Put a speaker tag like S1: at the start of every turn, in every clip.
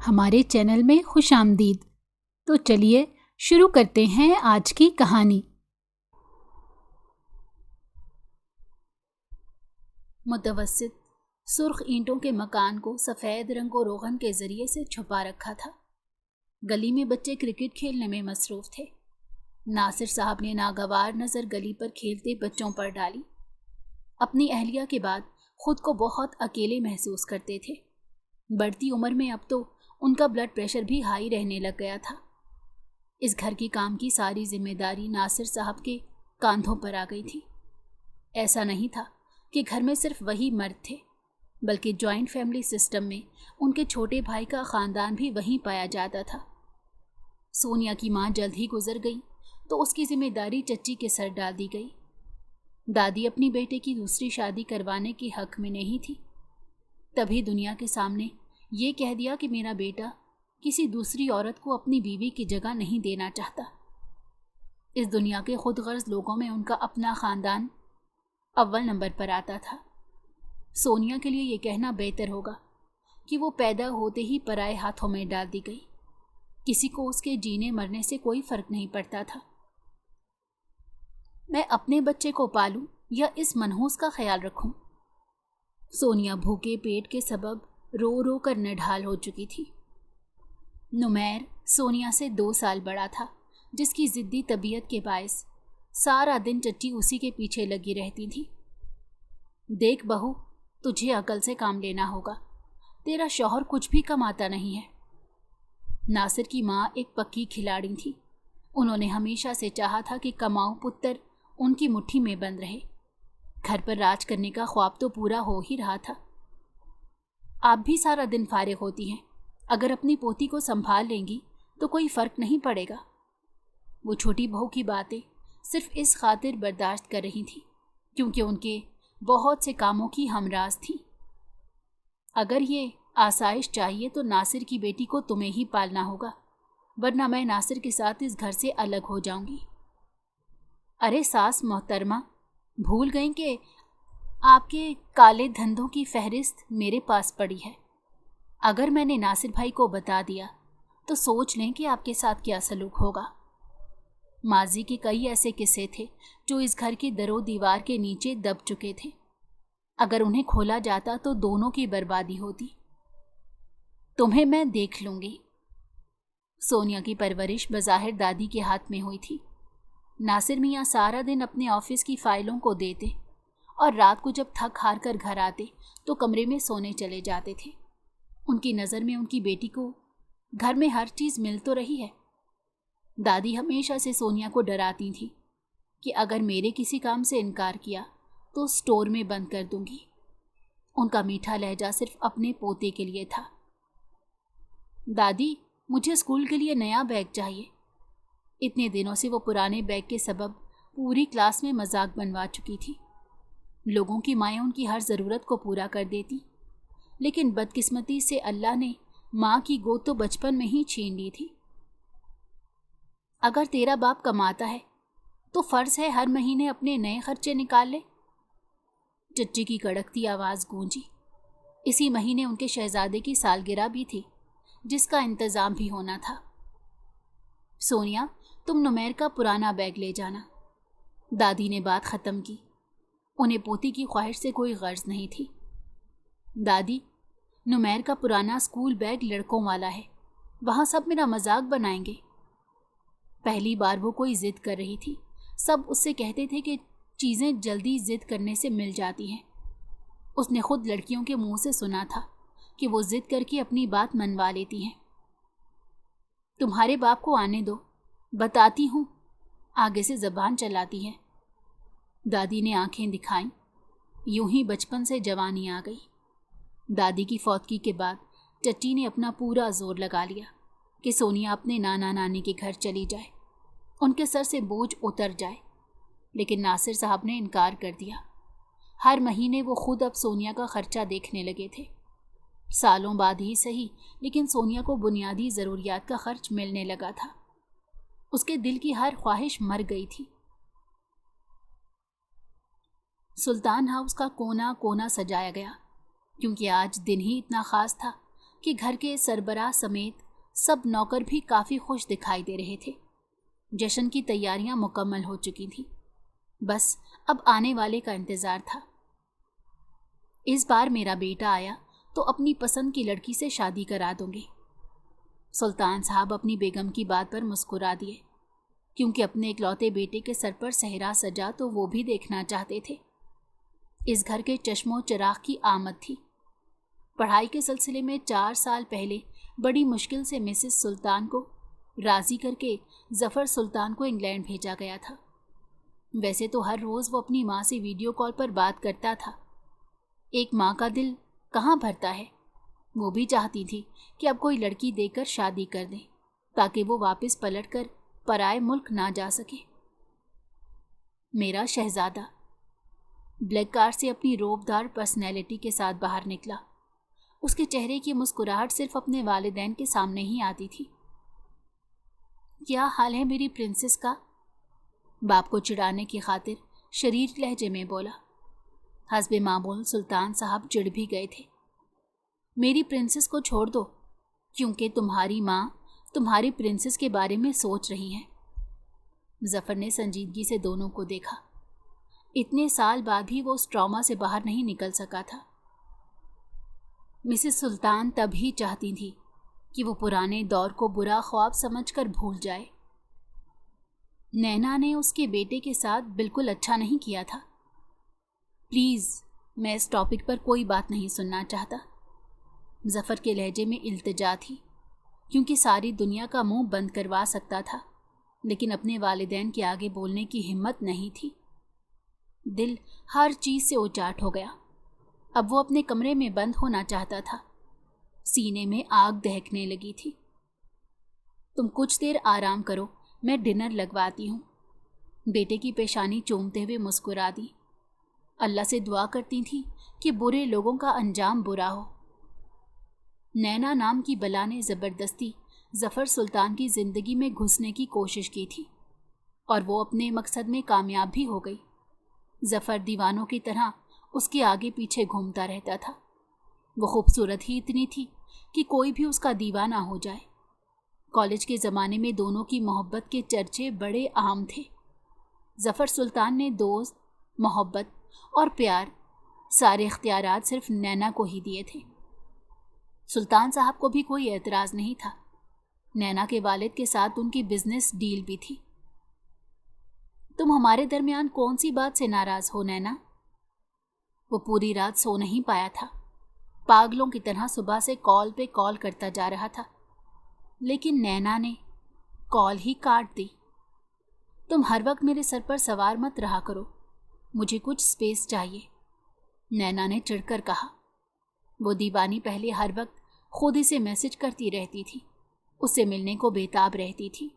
S1: ہمارے چینل میں خوش آمدید۔ تو چلیے شروع کرتے ہیں آج کی کہانی۔ متوسط سرخ اینٹوں کے مکان کو سفید رنگ و روغن کے ذریعے سے چھپا رکھا تھا۔ گلی میں بچے کرکٹ کھیلنے میں مصروف تھے۔ ناصر صاحب نے ناگوار نظر گلی پر کھیلتے بچوں پر ڈالی۔ اپنی اہلیہ کے بعد خود کو بہت اکیلے محسوس کرتے تھے۔ بڑھتی عمر میں اب تو ان کا بلڈ پریشر بھی ہائی رہنے لگ گیا تھا۔ اس گھر کے کام کی ساری ذمہ داری ناصر صاحب کے کاندھوں پر آ گئی تھی۔ ایسا نہیں تھا کہ گھر میں صرف وہی مرد تھے، بلکہ جوائنٹ فیملی سسٹم میں ان کے چھوٹے بھائی کا خاندان بھی وہیں پایا جاتا تھا۔ سونیا کی ماں جلد ہی گزر گئی تو اس کی ذمہ داری چچی کے سر ڈال دی گئی۔ دادی اپنی بیٹے کی دوسری شادی کروانے کے حق میں نہیں تھی۔ تبھی دنیا کے سامنے یہ کہہ دیا کہ میرا بیٹا کسی دوسری عورت کو اپنی بیوی کی جگہ نہیں دینا چاہتا۔ اس دنیا کے خود غرض لوگوں میں ان کا اپنا خاندان اول نمبر پر آتا تھا۔ سونیا کے لیے یہ کہنا بہتر ہوگا کہ وہ پیدا ہوتے ہی پرائے ہاتھوں میں ڈال دی گئی۔ کسی کو اس کے جینے مرنے سے کوئی فرق نہیں پڑتا تھا۔ میں اپنے بچے کو پالوں یا اس منحوس کا خیال رکھوں؟ سونیا بھوکے پیٹ کے سبب رو رو کر نڈھال ہو چکی تھی۔ نمیر سونیا سے 2 سال بڑا تھا، جس کی ضدی طبیعت کے باعث سارا دن چچی اسی کے پیچھے لگی رہتی تھی۔ دیکھ بہو، تجھے عقل سے کام لینا ہوگا، تیرا شوہر کچھ بھی کماتا نہیں ہے۔ ناصر کی ماں ایک پکی کھلاڑی تھی۔ انہوں نے ہمیشہ سے چاہا تھا کہ کماؤ پتر ان کی مٹھی میں بند رہے۔ گھر پر راج کرنے کا خواب تو پورا ہو ہی رہا تھا۔ آپ بھی سارا دن فارغ ہوتی ہیں، اگر اپنی پوتی کو سنبھال لیں گی تو کوئی فرق نہیں پڑے گا۔ وہ چھوٹی بہو کی باتیں صرف اس خاطر برداشت کر رہی تھی کیونکہ ان کے بہت سے کاموں کی ہمراز تھی۔ اگر یہ آسائش چاہیے تو ناصر کی بیٹی کو تمہیں ہی پالنا ہوگا، ورنہ میں ناصر کے ساتھ اس گھر سے الگ ہو جاؤں گی۔ ارے ساس محترمہ، بھول گئیں کہ آپ کے کالے دھندوں کی فہرست میرے پاس پڑی ہے۔ اگر میں نے ناصر بھائی کو بتا دیا تو سوچ لیں کہ آپ کے ساتھ کیا سلوک ہوگا۔ ماضی کے کئی ایسے قصے تھے جو اس گھر کے در و دیوار کے نیچے دب چکے تھے۔ اگر انہیں کھولا جاتا تو دونوں کی بربادی ہوتی۔ تمہیں میں دیکھ لوں گی۔ سونیا کی پرورش بظاہر دادی کے ہاتھ میں ہوئی تھی۔ ناصر میاں سارا دن اپنے آفس کی فائلوں کو دیتے اور رات کو جب تھک ہار کر گھر آتے تو کمرے میں سونے چلے جاتے تھے۔ ان کی نظر میں ان کی بیٹی کو گھر میں ہر چیز مل تو رہی ہے۔ دادی ہمیشہ سے سونیا کو ڈراتی تھی کہ اگر میرے کسی کام سے انکار کیا تو اسٹور میں بند کر دوں گی۔ ان کا میٹھا لہجہ صرف اپنے پوتے کے لیے تھا۔ دادی، مجھے اسکول کے لیے نیا بیگ چاہیے۔ اتنے دنوں سے وہ پرانے بیگ کے سبب پوری کلاس میں مذاق بنوا چکی تھی۔ لوگوں کی مائیں ان کی ہر ضرورت کو پورا کر دیتی، لیکن بدقسمتی سے اللہ نے ماں کی گود تو بچپن میں ہی چھین لی تھی۔ اگر تیرا باپ کماتا ہے تو فرض ہے ہر مہینے اپنے نئے خرچے نکال لے۔ چچی کی کڑکتی آواز گونجی۔ اسی مہینے ان کے شہزادے کی سالگرہ بھی تھی، جس کا انتظام بھی ہونا تھا۔ سونیا، تم نمیر کا پرانا بیگ لے جانا۔ دادی نے بات ختم کی۔ انہیں پوتی کی خواہش سے کوئی غرض نہیں تھی۔ دادی، نمیر کا پرانا اسکول بیگ لڑکوں والا ہے، وہاں سب میرا مذاق بنائیں گے۔ پہلی بار وہ کوئی ضد کر رہی تھی۔ سب اس سے کہتے تھے کہ چیزیں جلدی ضد کرنے سے مل جاتی ہیں۔ اس نے خود لڑکیوں کے منہ سے سنا تھا کہ وہ ضد کر کے اپنی بات منوا لیتی ہیں۔ تمہارے باپ کو آنے دو، بتاتی ہوں، آگے سے زبان چلاتی ہے۔ دادی نے آنکھیں دکھائیں۔ یوں ہی بچپن سے جوانی آ گئی۔ دادی کی فوتگی کے بعد چچی نے اپنا پورا زور لگا لیا کہ سونیا اپنے نانا نانی کے گھر چلی جائے، ان کے سر سے بوجھ اتر جائے، لیکن ناصر صاحب نے انکار کر دیا۔ ہر مہینے وہ خود اب سونیا کا خرچہ دیکھنے لگے تھے۔ سالوں بعد ہی صحیح، لیکن سونیا کو بنیادی ضروریات کا خرچ ملنے لگا تھا۔ اس کے دل کی ہر خواہش مر گئی تھی۔ سلطان ہاؤس کا کونا کونا سجایا گیا، کیونکہ آج دن ہی اتنا خاص تھا کہ گھر کے سربراہ سمیت سب نوکر بھی کافی خوش دکھائی دے رہے تھے۔ جشن کی تیاریاں مکمل ہو چکی تھیں، بس اب آنے والے کا انتظار تھا۔ اس بار میرا بیٹا آیا تو اپنی پسند کی لڑکی سے شادی کرا دوں گے۔ سلطان صاحب اپنی بیگم کی بات پر مسکرا دیے، کیونکہ اپنے اکلوتے بیٹے کے سر پر صحرا سجا تو وہ بھی دیکھنا چاہتے تھے۔ اس گھر کے چشم و چراغ کی آمد تھی۔ پڑھائی کے سلسلے میں 4 سال پہلے بڑی مشکل سے مسز سلطان کو راضی کر کے ظفر سلطان کو انگلینڈ بھیجا گیا تھا۔ ویسے تو ہر روز وہ اپنی ماں سے ویڈیو کال پر بات کرتا تھا۔ ایک ماں کا دل کہاں بھرتا ہے؟ وہ بھی چاہتی تھی کہ اب کوئی لڑکی دے کر شادی کر دیں تاکہ وہ واپس پلٹ کر پرائے ملک نہ جا سکے۔ میرا شہزادہ بلیک کار سے اپنی روبدار پرسنالٹی کے ساتھ باہر نکلا۔ اس کے چہرے کی مسکراہٹ صرف اپنے والدین کے سامنے ہی آتی تھی۔ کیا حال ہے میری پرنسس کا؟ باپ کو چڑھانے کی خاطر شریر لہجے میں بولا۔ حسب معمول سلطان صاحب چڑھ بھی گئے تھے۔ میری پرنسس کو چھوڑ دو، کیونکہ تمہاری ماں تمہاری پرنسس کے بارے میں سوچ رہی ہیں۔ ظفر نے سنجیدگی سے دونوں کو دیکھا۔ اتنے سال بعد بھی وہ اس ٹراما سے باہر نہیں نکل سکا تھا۔ مسز سلطان تب ہی چاہتی تھی کہ وہ پرانے دور کو برا خواب سمجھ کر بھول جائے۔ نینا نے اس کے بیٹے کے ساتھ بالکل اچھا نہیں کیا تھا۔ پلیز، میں اس ٹاپک پر کوئی بات نہیں سننا چاہتا۔ ظفر کے لہجے میں التجا تھی، کیونکہ ساری دنیا کا منہ بند کروا سکتا تھا، لیکن اپنے والدین کے آگے بولنے کی ہمت نہیں تھی۔ دل ہر چیز سے اچاٹ ہو گیا۔ اب وہ اپنے کمرے میں بند ہونا چاہتا تھا۔ سینے میں آگ دہکنے لگی تھی۔ تم کچھ دیر آرام کرو، میں ڈنر لگواتی ہوں۔ بیٹے کی پیشانی چومتے ہوئے مسکرا دی۔ اللہ سے دعا کرتی تھی کہ برے لوگوں کا انجام برا ہو۔ نینا نام کی بلا نے زبردستی ظفر سلطان کی زندگی میں گھسنے کی کوشش کی تھی، اور وہ اپنے مقصد میں کامیاب بھی ہو گئی۔ ظفر دیوانوں کی طرح اس کے آگے پیچھے گھومتا رہتا تھا۔ وہ خوبصورت ہی اتنی تھی کہ کوئی بھی اس کا دیوانہ ہو جائے۔ کالج کے زمانے میں دونوں کی محبت کے چرچے بڑے عام تھے۔ ظفر سلطان نے دوست، محبت اور پیار، سارے اختیارات صرف نینا کو ہی دیے تھے۔ سلطان صاحب کو بھی کوئی اعتراض نہیں تھا۔ نینا کے والد کے ساتھ ان کی بزنس ڈیل بھی تھی۔ تم ہمارے درمیان کون سی بات سے ناراض ہو نینا؟ وہ پوری رات سو نہیں پایا تھا۔ پاگلوں کی طرح صبح سے کال پہ کال کرتا جا رہا تھا، لیکن نینا نے کال ہی کاٹ دی۔ تم ہر وقت میرے سر پر سوار مت رہا کرو، مجھے کچھ سپیس چاہیے، نینا نے چڑھ کر کہا۔ وہ دیوانی پہلے ہر وقت خود ہی سے میسج کرتی رہتی تھی، اس سے ملنے کو بےتاب رہتی تھی،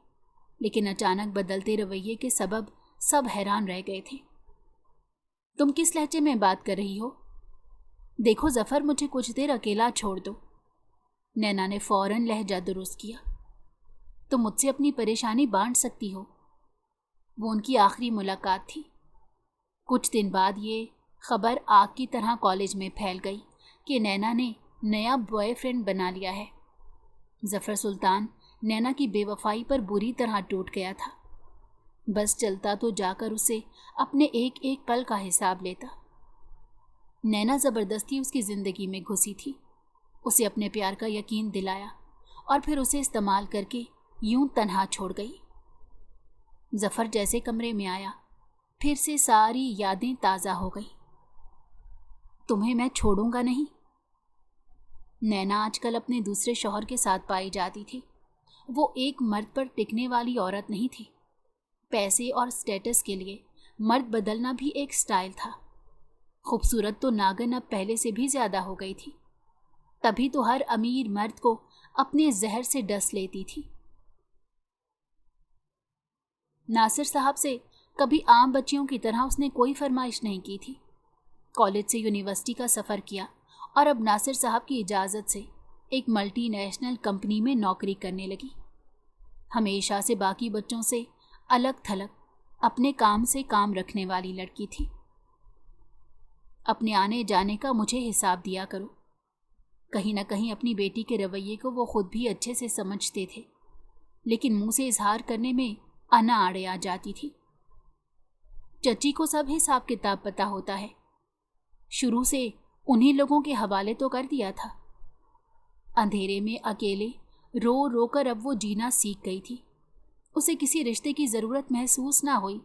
S1: لیکن اچانک بدلتے رویے کے سبب سب حیران رہ گئے تھے۔ تم کس لہجے میں بات کر رہی ہو؟ دیکھو ظفر، مجھے کچھ دیر اکیلا چھوڑ دو۔ نینا نے فوراً لہجہ درست کیا۔ تم مجھ سے اپنی پریشانی بانٹ سکتی ہو۔ وہ ان کی آخری ملاقات تھی۔ کچھ دن بعد یہ خبر آگ کی طرح کالج میں پھیل گئی کہ نینا نے نیا بوائے فرینڈ بنا لیا ہے۔ ظفر سلطان نینا کی بے وفائی پر بری طرح ٹوٹ گیا تھا۔ بس چلتا تو جا کر اسے اپنے ایک ایک پل کا حساب لیتا۔ نینا زبردستی اس کی زندگی میں گھسی تھی، اسے اپنے پیار کا یقین دلایا اور پھر اسے استعمال کر کے یوں تنہا چھوڑ گئی۔ ظفر جیسے کمرے میں آیا، پھر سے ساری یادیں تازہ ہو گئیں۔ تمہیں میں چھوڑوں گا نہیں۔ نینا آج کل اپنے دوسرے شوہر کے ساتھ پائی جاتی تھی۔ وہ ایک مرد پر ٹکنے والی عورت نہیں تھی۔ پیسے اور سٹیٹس کے لیے مرد بدلنا بھی ایک سٹائل تھا۔ خوبصورت تو ناگن اب پہلے سے بھی زیادہ ہو گئی تھی، تبھی تو ہر امیر مرد کو اپنے زہر سے ڈس لیتی تھی۔ ناصر صاحب سے کبھی عام بچیوں کی طرح اس نے کوئی فرمائش نہیں کی تھی۔ کالج سے یونیورسٹی کا سفر کیا اور اب ناصر صاحب کی اجازت سے ایک ملٹی نیشنل کمپنی میں نوکری کرنے لگی۔ ہمیشہ سے باقی بچوں سے الگ تھلگ اپنے کام سے کام رکھنے والی لڑکی تھی۔ اپنے آنے جانے کا مجھے حساب دیا کرو۔ कहीं न कहीं अपनी बेटी के रवैये को वो खुद भी अच्छे से समझते थे, लेकिन मुंह से इजहार करने में अना आड़े आ जाती थी। चची को सब हिसाब किताब पता होता है, शुरू से उन्हीं लोगों के हवाले तो कर दिया था। अंधेरे में अकेले रो रो कर अब वो जीना सीख गई थी। उसे किसी रिश्ते की ज़रूरत महसूस ना हुई।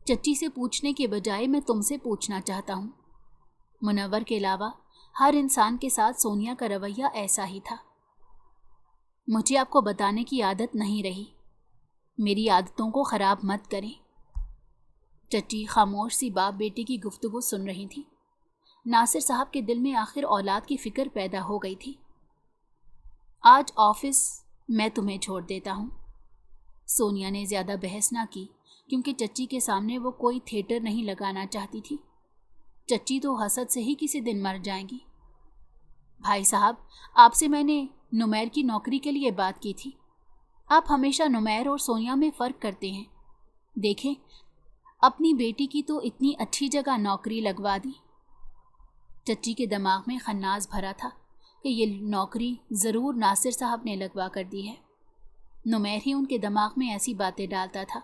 S1: चच्ची से पूछने के बजाय मैं तुमसे पूछना चाहता हूँ। मुनव्वर के अलावा हर इंसान के साथ सोनिया का रवैया ऐसा ही था। मुझे आपको बताने की आदत नहीं रही, मेरी आदतों को ख़राब मत करें। चच्ची खामोश सी बाप बेटी की गुफ्तगू सुन रही थी। नासिर साहब के दिल में आखिर औलाद की फ़िक्र पैदा हो गई थी। आज ऑफिस मैं तुम्हें छोड़ देता हूँ। सोनिया ने ज़्यादा बहस ना की, क्योंकि चच्ची के सामने वो कोई थिएटर नहीं लगाना चाहती थी। चच्ची तो हसद से ही किसी दिन मर जाएंगी। भाई साहब, आपसे मैंने नुमैर की नौकरी के लिए बात की थी। आप हमेशा नुमैर और सोनिया में फ़र्क करते हैं। देखें, अपनी बेटी की तो इतनी अच्छी जगह नौकरी लगवा दी। चच्ची के दिमाग में खन्नास भरा था कि ये नौकरी ज़रूर नासिर साहब ने लगवा कर दी है। नुमैर ही उनके दिमाग में ऐसी बातें डालता था।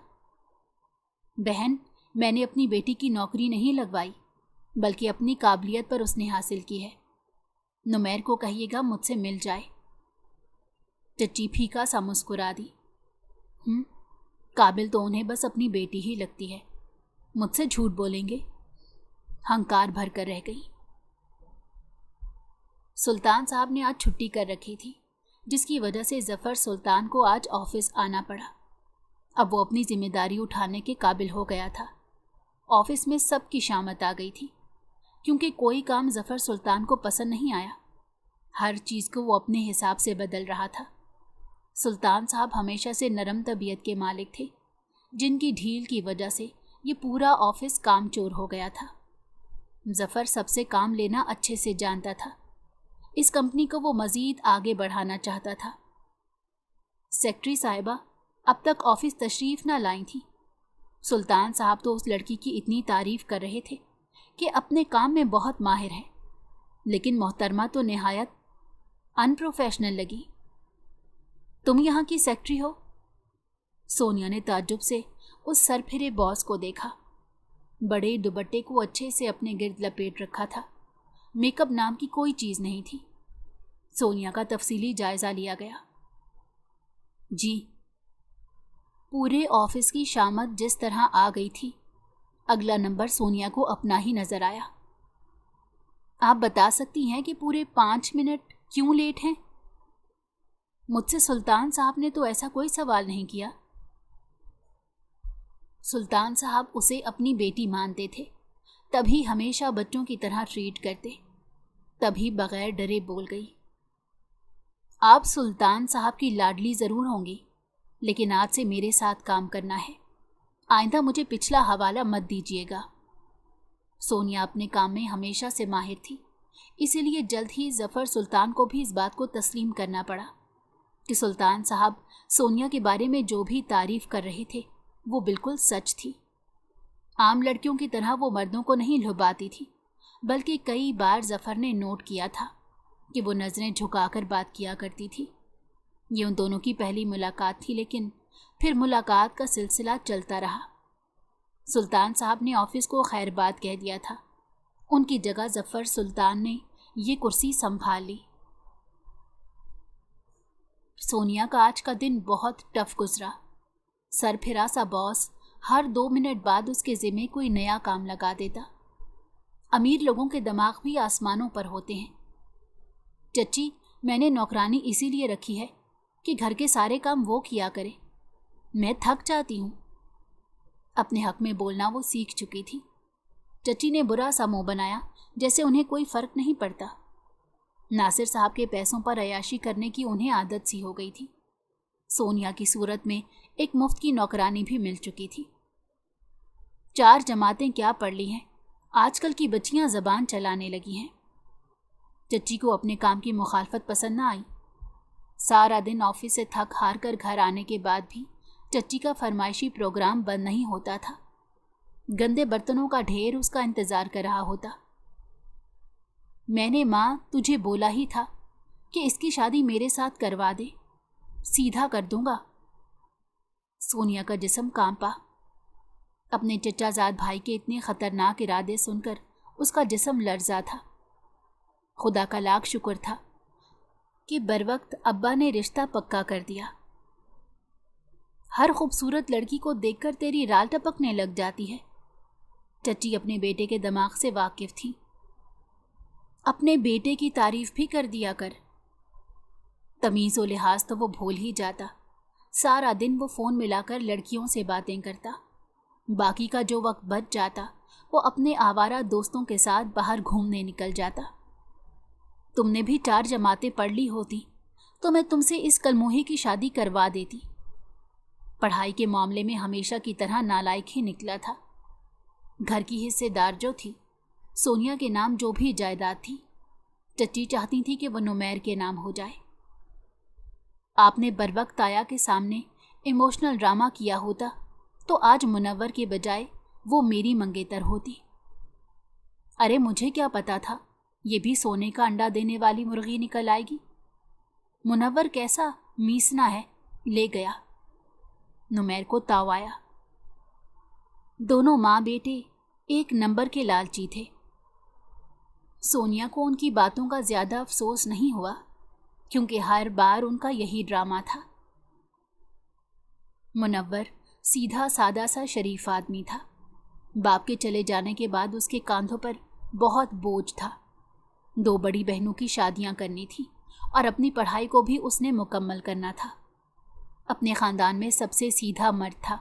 S1: बहन, मैंने अपनी बेटी की नौकरी नहीं लगवाई, बल्कि अपनी काबिलियत पर उसने हासिल की है। नुमैर को कहिएगा मुझसे मिल जाए। चच्ची फीका सा मुस्कुरा दी। काबिल तो उन्हें बस अपनी बेटी ही लगती है, मुझसे झूठ बोलेंगे? हंकार भर कर रह गई। सुल्तान साहब ने आज छुट्टी कर रखी थी, जिसकी वजह से जफ़र सुल्तान को आज ऑफिस आना पड़ा। अब वो अपनी जिम्मेदारी उठाने के काबिल हो गया था। ऑफिस में सबकी शामत आ गई थी, क्योंकि कोई काम जफ़र सुल्तान को पसंद नहीं आया। हर चीज़ को वो अपने हिसाब से बदल रहा था। सुल्तान साहब हमेशा से नरम तबीयत के मालिक थे, जिनकी ढील की वजह से ये पूरा ऑफिस कामचोर हो गया था। जफ़र सबसे काम लेना अच्छे से जानता था। इस कंपनी को वो मज़ीद आगे बढ़ाना चाहता था। सेक्रेटरी साहिबा अब तक ऑफिस तशरीफ़ ना लाई थी। सुल्तान साहब तो उस लड़की की इतनी तारीफ़ कर रहे थे कि अपने काम में बहुत माहिर है, लेकिन मोहतरमा तो निहायत अनप्रोफेशनल लगी। तुम यहाँ की सेक्रेटरी हो? सोनिया ने ताज्जुब से उस सरफिरे बॉस को देखा। बड़े दुपट्टे को अच्छे से अपने गिर्द लपेट रखा था। मेकअप नाम की कोई चीज़ नहीं थी। सोनिया का तफसीली जायज़ा लिया गया। जी। पूरे ऑफिस की शामत जिस तरह आ गई थी, अगला नंबर सोनिया को अपना ही नज़र आया। आप बता सकती हैं कि पूरे 5 मिनट क्यों लेट हैं? मुझसे सुल्तान साहब ने तो ऐसा कोई सवाल नहीं किया। सुल्तान साहब उसे अपनी बेटी मानते थे, तभी हमेशा बच्चों की तरह ट्रीट करते। तभी बगैर डरे बोल गई, आप सुल्तान साहब की लाडली ज़रूर होंगी, लेकिन आज से मेरे साथ काम करना है। आइंदा मुझे पिछला हवाला मत दीजिएगा। सोनिया अपने काम में हमेशा से माहिर थी, इसीलिए जल्द ही जफ़र सुल्तान को भी इस बात को तस्लीम करना पड़ा कि सुल्तान साहब सोनिया के बारे में जो भी तारीफ़ कर रहे थे वो बिल्कुल सच थी। आम लड़कियों की तरह वो मर्दों को नहीं लुभाती थी, बल्कि कई बार जफ़र ने नोट किया था कि वो नज़रें झुकाकर बात किया करती थी। ये उन दोनों की पहली मुलाकात थी, लेकिन फिर मुलाकात का सिलसिला चलता रहा। सुल्तान साहब ने ऑफिस को खैरबाद कह दिया था। उनकी जगह जफ़र सुल्तान ने ये कुर्सी संभाल ली। सोनिया का आज का दिन बहुत टफ गुजरा। सरफिरा सा बॉस हर 2 मिनट बाद उसके ज़िम्मे कोई नया काम लगा देता। अमीर लोगों के दिमाग भी आसमानों पर होते हैं। चच्ची, मैंने नौकरानी इसीलिए रखी है कि घर के सारे काम वो किया करे। मैं थक जाती हूँ। अपने हक में बोलना वो सीख चुकी थी। चच्ची ने बुरा सा मुंह बनाया, जैसे उन्हें कोई फ़र्क नहीं पड़ता। नासिर साहब के पैसों पर अयाशी करने की उन्हें आदत सी हो गई थी। सोनिया की सूरत में एक मुफ्त की नौकरानी भी मिल चुकी थी। 4 जमातें क्या पढ़ ली हैं, आजकल की बच्चियां ज़बान चलाने लगी हैं। चच्ची को अपने काम की मुखालफत पसंद ना आई। सारा दिन ऑफिस से थक हार कर घर आने के बाद भी चच्ची का फरमाइशी प्रोग्राम बंद नहीं होता था। गंदे बर्तनों का ढेर उसका इंतज़ार कर रहा होता। میں نے ماں تجھے بولا ہی تھا کہ اس کی شادی میرے ساتھ کروا دے، سیدھا کر دوں گا۔ سونیا کا جسم کانپا۔ اپنے چچا زاد بھائی کے اتنے خطرناک ارادے سن کر اس کا جسم لرزا تھا۔ خدا کا لاکھ شکر تھا کہ بروقت ابا نے رشتہ پکا کر دیا۔ ہر خوبصورت لڑکی کو دیکھ کر تیری رال ٹپکنے لگ جاتی ہے۔ چچی اپنے بیٹے کے دماغ سے واقف تھی۔ اپنے بیٹے کی تعریف بھی کر دیا کر۔ تمیز و لحاظ تو وہ بھول ہی جاتا۔ سارا دن وہ فون ملا کر لڑکیوں سے باتیں کرتا۔ باقی کا جو وقت بچ جاتا وہ اپنے آوارہ دوستوں کے ساتھ باہر گھومنے نکل جاتا۔ تم نے بھی 4 جماعتیں پڑھ لی ہوتی تو میں تم سے اس کلموہی کی شادی کروا دیتی۔ پڑھائی کے معاملے میں ہمیشہ کی طرح نالائق ہی نکلا تھا۔ گھر کی حصے دار جو تھی، سونیا کے نام جو بھی جائیداد تھی، چچی چاہتی تھی کہ وہ نمیر کے نام ہو جائے۔ آپ نے بروقت آیا کے سامنے ایموشنل ڈرامہ کیا ہوتا تو آج منور کے بجائے وہ میری منگیتر ہوتی۔ ارے مجھے کیا پتا تھا یہ بھی سونے کا انڈا دینے والی مرغی نکل آئے گی۔ منور کیسا میسنا ہے، لے گیا۔ نمیر کو تاؤ آیا۔ دونوں ماں بیٹے ایک نمبر کے لالچی تھے۔ سونیا کو ان کی باتوں کا زیادہ افسوس نہیں ہوا کیونکہ ہر بار ان کا یہی ڈرامہ تھا۔ منور سیدھا سادہ سا شریف آدمی تھا۔ باپ کے چلے جانے کے بعد اس کے کاندھوں پر بہت بوجھ تھا۔ 2 بڑی بہنوں کی شادیاں کرنی تھی اور اپنی پڑھائی کو بھی اس نے مکمل کرنا تھا۔ اپنے خاندان میں سب سے سیدھا مرد تھا۔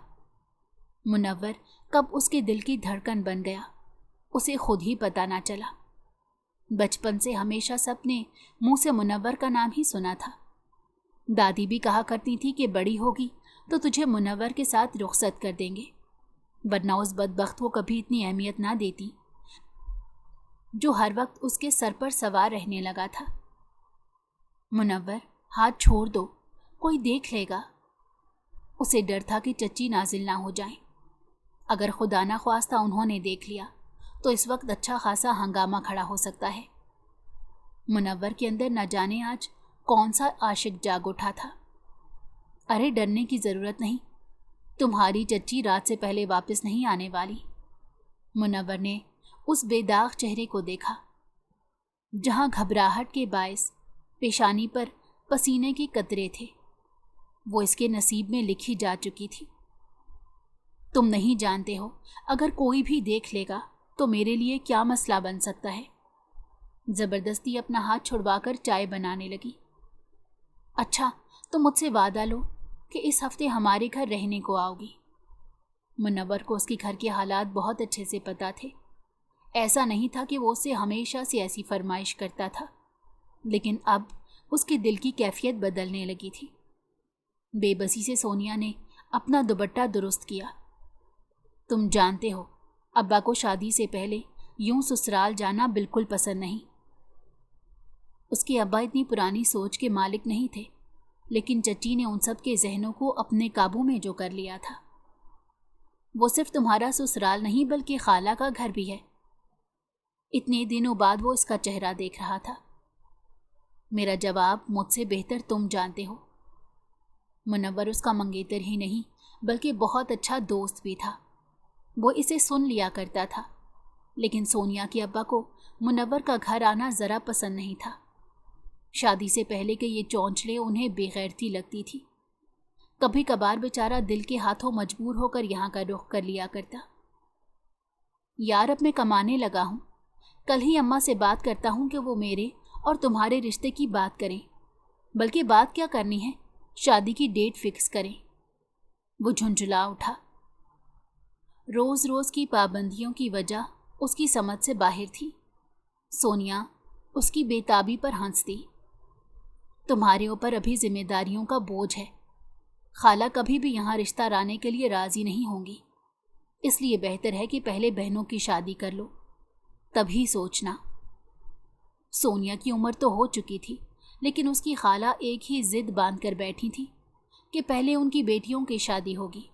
S1: منور کب اس کے دل کی دھڑکن بن گیا اسے خود ہی پتہ نہ چلا۔ بچپن سے ہمیشہ سب نے منہ سے منور کا نام ہی سنا تھا۔ دادی بھی کہا کرتی تھی کہ بڑی ہوگی تو تجھے منور کے ساتھ رخصت کر دیں گے، ورنہ اس بدبخت کو کبھی اتنی اہمیت نہ دیتی جو ہر وقت اس کے سر پر سوار رہنے لگا تھا۔ منور ہاتھ چھوڑ دو، کوئی دیکھ لے گا۔ اسے ڈر تھا کہ چچی نازل نہ ہو جائیں۔ اگر خدا نہ خواستہ انہوں نے دیکھ لیا تو اس وقت اچھا خاصا ہنگامہ کھڑا ہو سکتا ہے۔ منور کے اندر نہ جانے آج کون سا عاشق جاگ اٹھا تھا۔ ارے ڈرنے کی ضرورت نہیں، تمہاری چچی رات سے پہلے واپس نہیں آنے والی۔ منور نے اس بے داغ چہرے کو دیکھا جہاں گھبراہٹ کے باعث پیشانی پر پسینے کے قطرے تھے۔ وہ اس کے نصیب میں لکھی جا چکی تھی۔ تم نہیں جانتے ہو اگر کوئی بھی دیکھ لے گا تو میرے لیے کیا مسئلہ بن سکتا ہے۔ زبردستی اپنا ہاتھ چھڑوا کر چائے بنانے لگی۔ اچھا تو مجھ سے وعدہ لو کہ اس ہفتے ہمارے گھر رہنے کو آؤ گی۔ منور کو اس کے گھر کے حالات بہت اچھے سے پتہ تھے۔ ایسا نہیں تھا کہ وہ اس سے ہمیشہ سے ایسی فرمائش کرتا تھا، لیکن اب اس کے دل کی کیفیت بدلنے لگی تھی۔ بے بسی سے سونیا نے اپنا دوپٹہ درست کیا۔ تم جانتے ہو ابا کو شادی سے پہلے یوں سسرال جانا بالکل پسند نہیں۔ اس کے ابا اتنی پرانی سوچ کے مالک نہیں تھے، لیکن چچی نے ان سب کے ذہنوں کو اپنے قابو میں جو کر لیا تھا۔ وہ صرف تمہارا سسرال نہیں بلکہ خالہ کا گھر بھی ہے۔ اتنے دنوں بعد وہ اس کا چہرہ دیکھ رہا تھا۔ میرا جواب مجھ سے بہتر تم جانتے ہو۔ منور اس کا منگیتر ہی نہیں بلکہ بہت اچھا دوست بھی تھا۔ وہ اسے سن لیا کرتا تھا، لیکن سونیا کے ابا کو منور کا گھر آنا ذرا پسند نہیں تھا۔ شادی سے پہلے کے یہ چونچلے انہیں بے غیرتی لگتی تھی۔ کبھی کبھار بیچارہ دل کے ہاتھوں مجبور ہو کر یہاں کا رخ کر لیا کرتا۔ یار اب میں کمانے لگا ہوں، کل ہی اماں سے بات کرتا ہوں کہ وہ میرے اور تمہارے رشتے کی بات کریں، بلکہ بات کیا کرنی ہے، شادی کی ڈیٹ فکس کریں۔ وہ جھنجھلا اٹھا۔ روز روز کی پابندیوں کی وجہ اس کی سمجھ سے باہر تھی۔ سونیا اس کی بے تابی پر ہنستی۔ تمہارے اوپر ابھی ذمہ داریوں کا بوجھ ہے۔ خالہ کبھی بھی یہاں رشتہ لانے کے لیے راضی نہیں ہوں گی، اس لیے بہتر ہے کہ پہلے بہنوں کی شادی کر لو، تبھی سوچنا۔ سونیا کی عمر تو ہو چکی تھی، لیکن اس کی خالہ ایک ہی ضد باندھ کر بیٹھی تھی کہ پہلے ان کی بیٹیوں کی شادی ہوگی،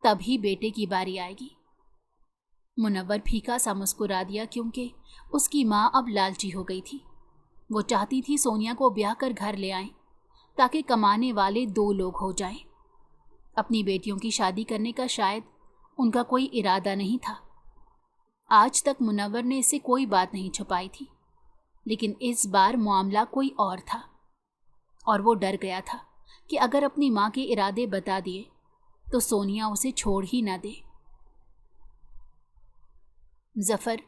S1: تب ہی بیٹے کی باری آئے گی۔ मुनव्वर फीका सा मुस्कुरा दिया क्योंकि उसकी माँ अब लालची हो गई थी। वो चाहती थी सोनिया को ब्याह कर घर ले आएं ताकि कमाने वाले 2 लोग हो जाएं। अपनी बेटियों की शादी करने का शायद उनका कोई इरादा नहीं था। आज तक मुनव्वर ने इससे कोई बात नहीं छुपाई थी, लेकिन इस बार मामला कोई और था और वो डर गया था कि अगर अपनी माँ के इरादे बता दिए तो सोनिया उसे छोड़ ही ना दे। जफर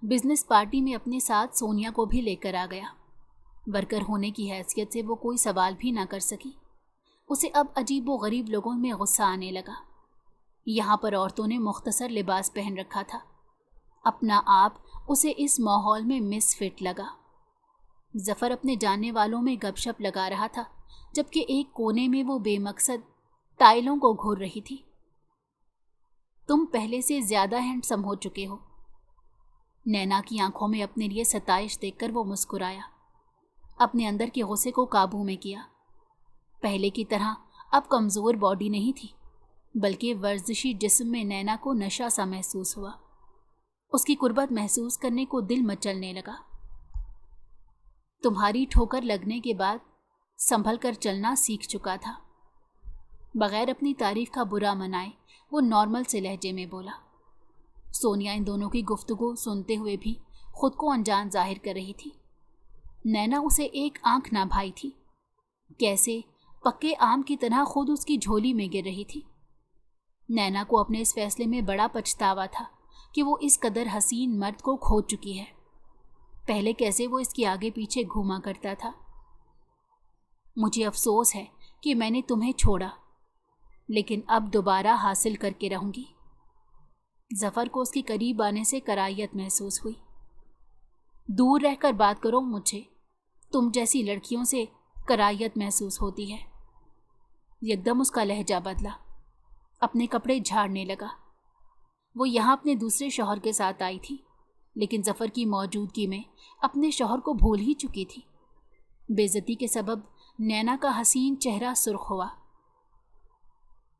S1: बिजनेस पार्टी में अपने साथ सोनिया को भी लेकर आ गया। वर्कर होने की हैसियत से वो कोई सवाल भी ना कर सकी। उसे अब अजीब व गरीब लोगों में गुस्सा आने लगा। यहाँ पर औरतों ने मुख्तसर लिबास पहन रखा था। अपना आप उसे इस माहौल में मिसफिट लगा। जफर अपने जानने वालों में गपशप लगा रहा था, जबकि एक कोने में वो बेमकसद टाइलों को घूर रही थी। तुम पहले से ज्यादा हैंडसम हो चुके हो। नैना की आंखों में अपने लिए सताइश देखकर वो मुस्कुराया। अपने अंदर के गुस्से को काबू में किया। पहले की तरह अब कमज़ोर बॉडी नहीं थी, बल्कि वर्जिशी जिस्म में नैना को नशा सा महसूस हुआ। उसकी कुर्बत महसूस करने को दिल मचलने लगा। तुम्हारी ठोकर लगने के बाद संभल कर चलना सीख चुका था। बगैर अपनी तारीफ का बुरा मनाए वो नॉर्मल से लहजे में बोला। सोनिया इन दोनों की गुफ्तगू सुनते हुए भी खुद को अनजान जाहिर कर रही थी। नैना उसे एक आंख ना भाई थी, कैसे पक्के आम की तरह खुद उसकी झोली में गिर रही थी। नैना को अपने इस फैसले में बड़ा पछतावा था कि वो इस कदर हसीन मर्द को खो चुकी है। पहले कैसे वो इसके आगे पीछे घूमा करता था। मुझे अफसोस है कि मैंने तुम्हें छोड़ा, लेकिन अब दोबारा हासिल करके रहूंगी। जफर को उसके करीब आने से कराहियत महसूस हुई। दूर रहकर बात करो, मुझे तुम जैसी लड़कियों से कराहियत महसूस होती है। एकदम उसका लहजा बदला। अपने कपड़े झाड़ने लगा। वो यहाँ अपने दूसरे शौहर के साथ आई थी, लेकिन जफर की मौजूदगी में अपने शौहर को भूल ही चुकी थी। बेइज्जती के सबब नैना का हसीन चेहरा सुर्ख हुआ।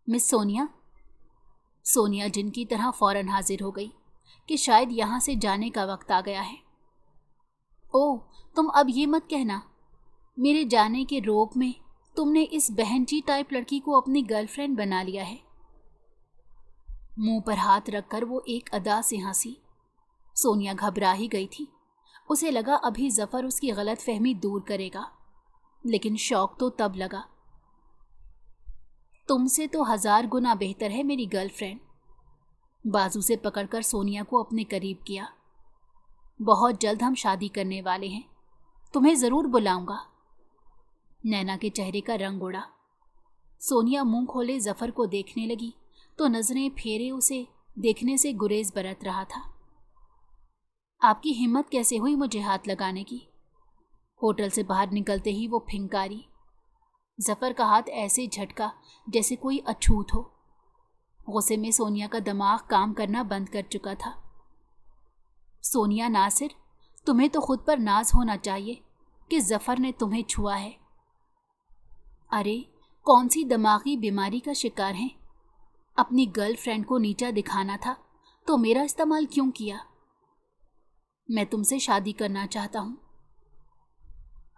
S1: मिस सोनिया। सोनिया जिनकी तरह फौरन हाजिर हो गई कि शायद यहाँ से जाने का वक्त आ गया है। ओह, तुम अब ये मत कहना, मेरे जाने के रोब में तुमने इस बहनची टाइप लड़की को अपनी गर्लफ्रेंड बना लिया है। मुंह पर हाथ रखकर वो एक अदा से हंसी। सोनिया घबरा ही गई थी। उसे लगा अभी जफर उसकी गलत फहमी दूर करेगा, लेकिन शौक तो तब लगा। तुमसे तो 1000 गुना बेहतर है मेरी गर्लफ्रेंड। बाजू से पकड़कर सोनिया को अपने करीब किया। बहुत जल्द हम शादी करने वाले हैं, तुम्हें जरूर बुलाऊंगा। नैना के चेहरे का रंग उड़ा। सोनिया मुंह खोले जफर को देखने लगी तो नजरें फेरे उसे देखने से गुरेज बरत रहा था। आपकी हिम्मत कैसे हुई मुझे हाथ लगाने की? होटल से बाहर निकलते ही वो फिंकारी। जफर का हाथ ऐसे झटका जैसे कोई अछूत हो। गुस्से में सोनिया का दिमाग काम करना बंद कर चुका था। सोनिया नासिर, तुम्हें तो खुद पर नाज होना चाहिए कि जफर ने तुम्हें छुआ है। अरे, कौन सी दिमागी बीमारी का शिकार हैं? अपनी गर्लफ्रेंड को नीचा दिखाना था तो मेरा इस्तेमाल क्यों किया? मैं तुमसे शादी करना चाहता हूं।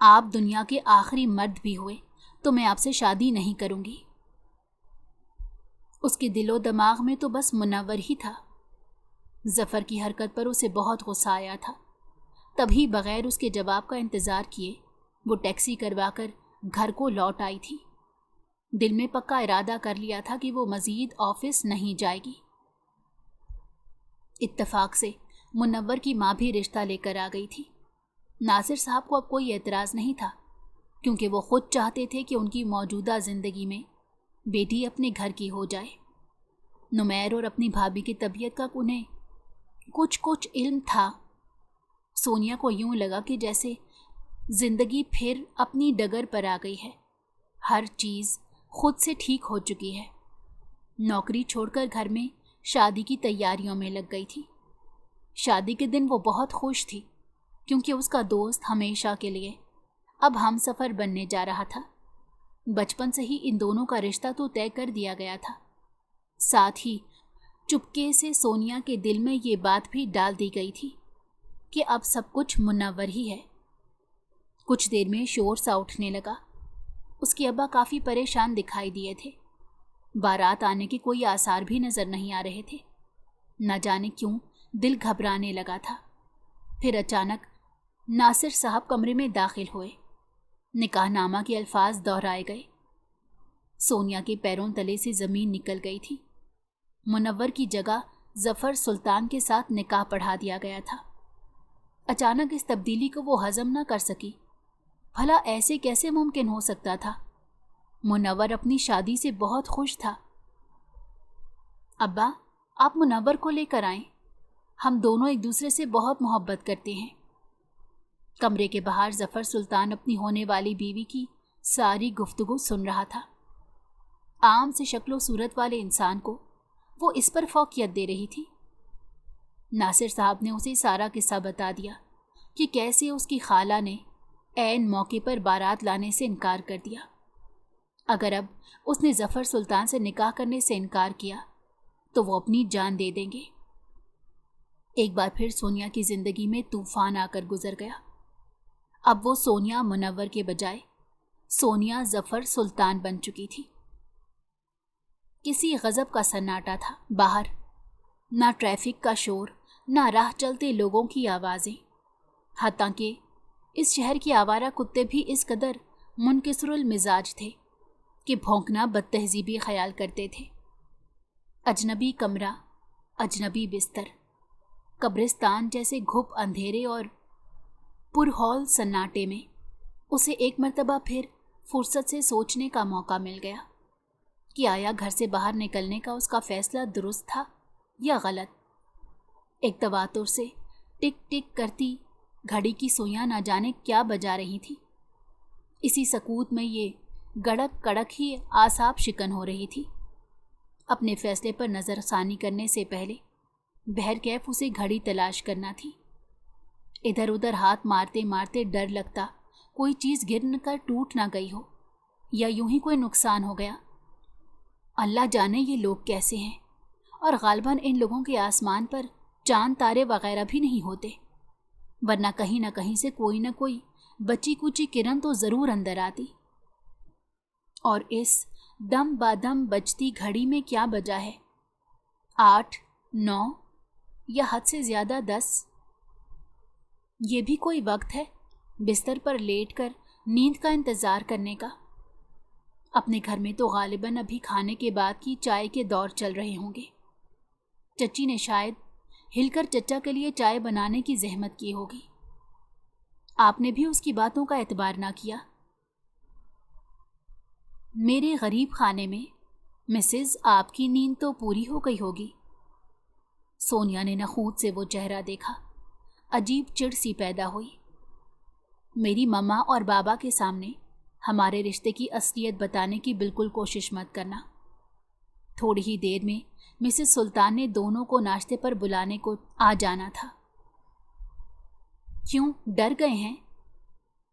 S1: आप दुनिया के आखिरी मर्द भी हुए तो मैं आपसे शादी नहीं करूंगी। उसके दिलो दिमाग में तो बस मुनव्वर ही था। जफर की हरकत पर उसे बहुत गुस्सा आया था। तभी बगैर उसके जवाब का इंतजार किए वो टैक्सी करवाकर घर को लौट आई थी। दिल में पक्का इरादा कर लिया था कि वो मजीद ऑफिस नहीं जाएगी। इत्तेफाक से मुनव्वर की माँ भी रिश्ता लेकर आ गई थी। नासिर साहब को अब कोई एतराज़ नहीं था, क्योंकि वो खुद चाहते थे कि उनकी मौजूदा ज़िंदगी में बेटी अपने घर की हो जाए। नुमैर और अपनी भाभी की तबीयत का उन्हें कुछ इल्म था। सोनिया को यूं लगा कि जैसे ज़िंदगी फिर अपनी डगर पर आ गई है। हर चीज़ खुद से ठीक हो चुकी है। नौकरी छोड़कर घर में शादी की तैयारियों में लग गई थी। शादी के दिन वो बहुत खुश थी, क्योंकि उसका दोस्त हमेशा के लिए अब हम सफ़र बनने जा रहा था। बचपन से ही इन दोनों का रिश्ता तो तय कर दिया गया था। साथ ही चुपके से सोनिया के दिल में ये बात भी डाल दी गई थी कि अब सब कुछ मुनव्वर ही है। कुछ देर में शोर सा उठने लगा। उसके अब्बा काफ़ी परेशान दिखाई दिए थे। बारात आने के कोई आसार भी नज़र नहीं आ रहे थे। न जाने क्यों दिल घबराने लगा था। फिर अचानक नासिर साहब कमरे में दाखिल हुए। निकाहनामा के अल्फाज दोहराए गए। सोनिया के पैरों तले से ज़मीन निकल गई थी। मुनव्वर की जगह ज़फ़र सुल्तान के साथ निकाह पढ़ा दिया गया था। अचानक इस तब्दीली को वो हज़म न कर सकी। भला ऐसे कैसे मुमकिन हो सकता था? मुनव्वर अपनी शादी से बहुत खुश था। अब्बा, आप मुनव्वर को लेकर आएं। हम दोनों एक दूसरे से बहुत मोहब्बत करते हैं। कमरे के बाहर ज़फ़र सुल्तान अपनी होने वाली बीवी की सारी गुफ्तगू सुन रहा था। आम से शक्लो सूरत वाले इंसान को वो इस पर फौकियत दे रही थी। नासिर साहब ने उसे सारा किस्सा बता दिया कि कैसे उसकी खाला ने ऐन मौके पर बारात लाने से इनकार कर दिया। अगर अब उसने ज़फ़र सुल्तान से निकाह करने से इनकार किया तो वो अपनी जान दे देंगे। एक बार फिर सोनिया की ज़िंदगी में तूफ़ान आकर गुजर गया। अब वो सोनिया मुनव्वर के बजाय सोनिया ज़फ़र सुल्तान बन चुकी थी। किसी गज़ब का सन्नाटा था बाहर। ना ट्रैफिक का शोर, ना राह चलते लोगों की आवाज़ें। हत्ता कि इस शहर के आवारा कुत्ते भी इस कदर मुनकिसरुल मिजाज थे कि भौंकना बदतहज़ीबी ख्याल करते थे। अजनबी कमरा, अजनबी बिस्तर, कब्रिस्तान जैसे घुप अंधेरे और पुरहौल सन्नाटे में उसे एक मर्तबा फिर फुर्सत से सोचने का मौका मिल गया कि आया घर से बाहर निकलने का उसका फ़ैसला दुरुस्त था या गलत। एक तवातुर से टिक टिक करती घड़ी की सुइयां न जाने क्या बजा रही थी। इसी सकूत में ये गड़क कड़क ही आसाब शिकन हो रही थी। अपने फ़ैसले पर नज़रसानी करने से पहले बहरकैफ उसे घड़ी तलाश करना थी। इधर उधर हाथ मारते मारते डर लगता कोई चीज़ गिर कर टूट ना गई हो या यूं ही कोई नुकसान हो गया। अल्लाह जाने ये लोग कैसे हैं, और गालिबन इन लोगों के आसमान पर चांद तारे वगैरह भी नहीं होते, वरना कहीं ना कहीं से कोई ना कोई बची कुची किरण तो ज़रूर अंदर आती। और इस दम बादम बजती घड़ी में क्या बजा है? 8, 9 या हद से ज़्यादा 10? ये भी कोई वक्त है बिस्तर पर लेटकर नींद का इंतज़ार करने का? अपने घर में तो गालिबन अभी खाने के बाद की चाय के दौर चल रहे होंगे। चच्ची ने शायद हिलकर चचा के लिए चाय बनाने की जहमत की होगी। आपने भी उसकी बातों का एतबार ना किया। मेरे गरीब खाने में मिसेज आपकी नींद तो पूरी हो गई होगी। सोनिया ने नखूत से वो चेहरा देखा। अजीब चिढ़ सी पैदा हुई। मेरी मम्मा और बाबा के सामने हमारे रिश्ते की असलियत बताने की बिल्कुल कोशिश मत करना। थोड़ी ही देर में मिसेस सुल्तान ने दोनों को नाश्ते पर बुलाने को आ जाना था। क्यों डर गए हैं?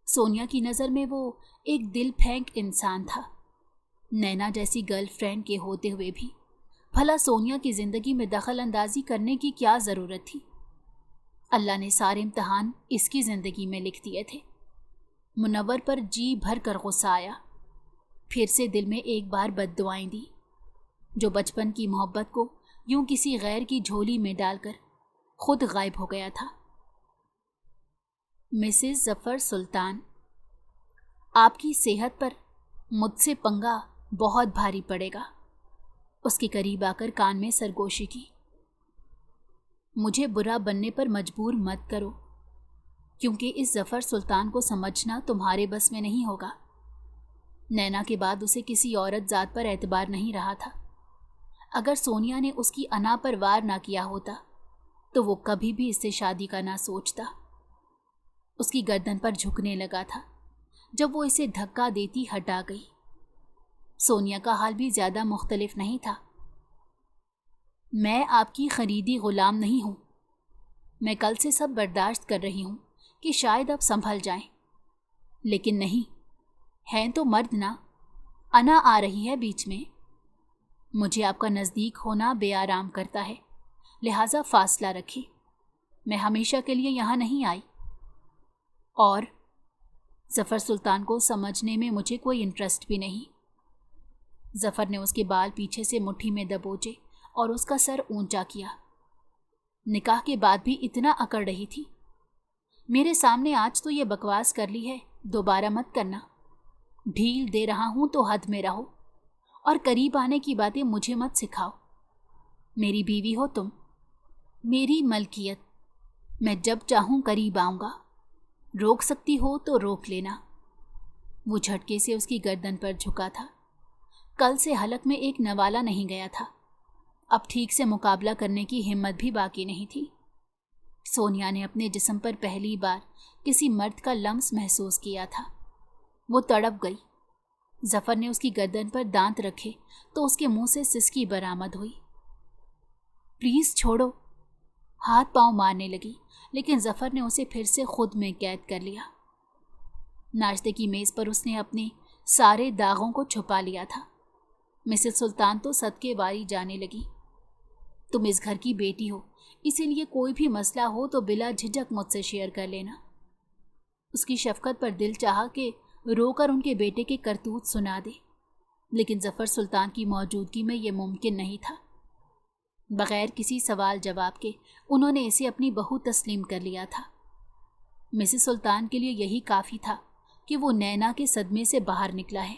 S1: सोनिया की नज़र में वो एक दिल फेंक इंसान था। नैना जैसी गर्लफ्रेंड के होते हुए भी भला सोनिया की ज़िंदगी में दखल अंदाजी करने की क्या ज़रूरत थी? अल्लाह ने सारे इम्तहान इसकी ज़िंदगी में लिख दिए थे। मुनव्वर पर जी भर कर गुस्सा आया। फिर से दिल में एक बार बद्दुआएं दी, जो बचपन की मोहब्बत को यूं किसी गैर की झोली में डालकर खुद गायब हो गया था। मिसेस ज़फ़र सुल्तान, आपकी सेहत पर मुझसे पंगा बहुत भारी पड़ेगा। उसके करीब आकर कान में सरगोशी की। मुझे बुरा बनने पर मजबूर मत करो, क्योंकि इस ज़फ़र सुल्तान को समझना तुम्हारे बस में नहीं होगा। नैना के बाद उसे किसी औरत ज़ात पर एतबार नहीं रहा था। अगर सोनिया ने उसकी अना पर वार ना किया होता तो वो कभी भी इससे शादी का ना सोचता। उसकी गर्दन पर झुकने लगा था जब वो इसे धक्का देती हटा गई। सोनिया का हाल भी ज़्यादा मुख्तलिफ नहीं था। मैं आपकी ख़रीदी ग़ुलाम नहीं हूँ। मैं कल से सब बर्दाश्त कर रही हूँ कि शायद अब संभल जाएं, लेकिन नहीं, हैं तो मर्द ना। अना आ रही है बीच में। مجھے آپ کا نزدیک ہونا بے آرام کرتا ہے، لہٰذا فاصلہ رکھیں۔ میں ہمیشہ کے لیے یہاں نہیں آئی۔ اور ظفر سلطان کو سمجھنے میں مجھے کوئی انٹرسٹ بھی نہیں۔ ظفر نے اس کے بال پیچھے سے مٹھی میں دبوچے اور اس کا سر اونچا کیا۔ نکاح کے بعد بھی اتنا اکڑ رہی تھی۔ میرے سامنے آج تو یہ بکواس کر لی ہے، دوبارہ مت کرنا۔ ڈھیل دے رہا ہوں تو حد میں رہو، اور قریب آنے کی باتیں مجھے مت سکھاؤ۔ میری بیوی ہو تم، میری ملکیت، میں جب چاہوں قریب آؤں گا۔ روک سکتی ہو تو روک لینا۔ وہ جھٹکے سے اس کی گردن پر جھکا تھا۔ کل سے حلق میں ایک نوالا نہیں گیا تھا۔ اب ٹھیک سے مقابلہ کرنے کی ہمت بھی باقی نہیں تھی۔ سونیا نے اپنے جسم پر پہلی بار کسی مرد کا لمس محسوس کیا تھا۔ وہ تڑپ گئی۔ ظفر نے اس کی گردن پر دانت رکھے تو اس کے منہ سے سسکی برآمد ہوئی۔ پلیز چھوڑو۔ ہاتھ پاؤں مارنے لگی، لیکن ظفر نے اسے پھر سے خود میں قید کر لیا۔ ناشتے کی میز پر اس نے اپنے سارے داغوں کو چھپا لیا تھا۔ مسز سلطان تو صدقے واری جانے لگی۔ تم اس گھر کی بیٹی ہو، اسی لیے کوئی بھی مسئلہ ہو تو بلا جھجک مجھ سے شیئر کر لینا۔ اس کی شفقت پر دل چاہا کہ رو کر ان کے بیٹے کے کرتوت سنا دے، لیکن ظفر سلطان کی موجودگی میں یہ ممکن نہیں تھا۔ بغیر کسی سوال جواب کے انہوں نے اسے اپنی بہو تسلیم کر لیا تھا۔ مسز سلطان کے لیے یہی کافی تھا کہ وہ نینا کے صدمے سے باہر نکلا ہے۔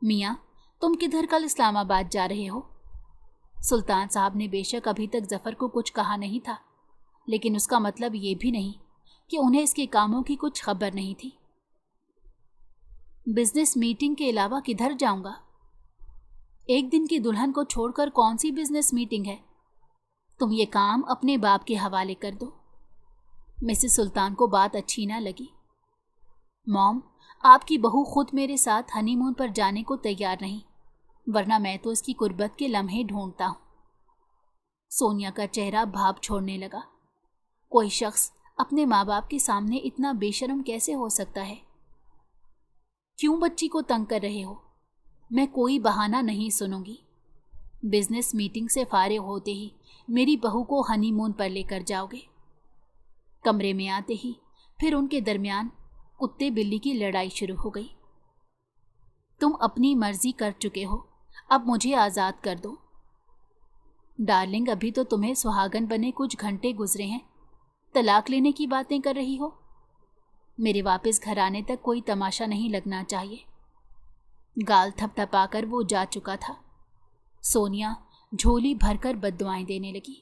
S1: میاں، تم کدھر کل اسلام آباد جا رہے ہو؟ سلطان صاحب نے بے شک ابھی تک ظفر کو کچھ کہا نہیں تھا، لیکن اس کا مطلب یہ بھی نہیں کہ انہیں اس کے کاموں کی کچھ خبر نہیں تھی۔ بزنس میٹنگ کے علاوہ کدھر جاؤں گا؟ ایک دن کی دلہن کو چھوڑ کر کون سی بزنس میٹنگ ہے؟ تم یہ کام اپنے باپ کے حوالے کر دو۔ مسز سلطان کو بات اچھی نہ لگی۔ موم، آپ کی بہو خود میرے ساتھ ہنی مون پر جانے کو تیار نہیں، ورنہ میں تو اس کی قربت کے لمحے ڈھونڈتا ہوں۔ سونیا کا چہرہ بھاپ چھوڑنے لگا۔ کوئی شخص اپنے ماں باپ کے سامنے اتنا بے شرم کیسے ہو سکتا ہے؟ کیوں بچی کو تنگ کر رہے ہو؟ میں کوئی بہانہ نہیں سنوں گی۔ بزنس میٹنگ سے فارغ ہوتے ہی میری بہو کو ہنی مون پر لے کر جاؤ گے۔ کمرے میں آتے ہی پھر ان کے درمیان کتے بلی کی لڑائی شروع ہو گئی۔ تم اپنی مرضی کر چکے ہو، اب مجھے آزاد کر دو۔ ڈارلنگ، ابھی تو تمہیں سہاگن بنے کچھ گھنٹے گزرے ہیں، طلاق لینے کی باتیں کر رہی ہو۔ میرے واپس گھر آنے تک کوئی تماشا نہیں لگنا چاہیے۔ گال تھپ تھپا کر وہ جا چکا تھا۔ سونیا جھولی بھر کر بددعائیں دینے لگی۔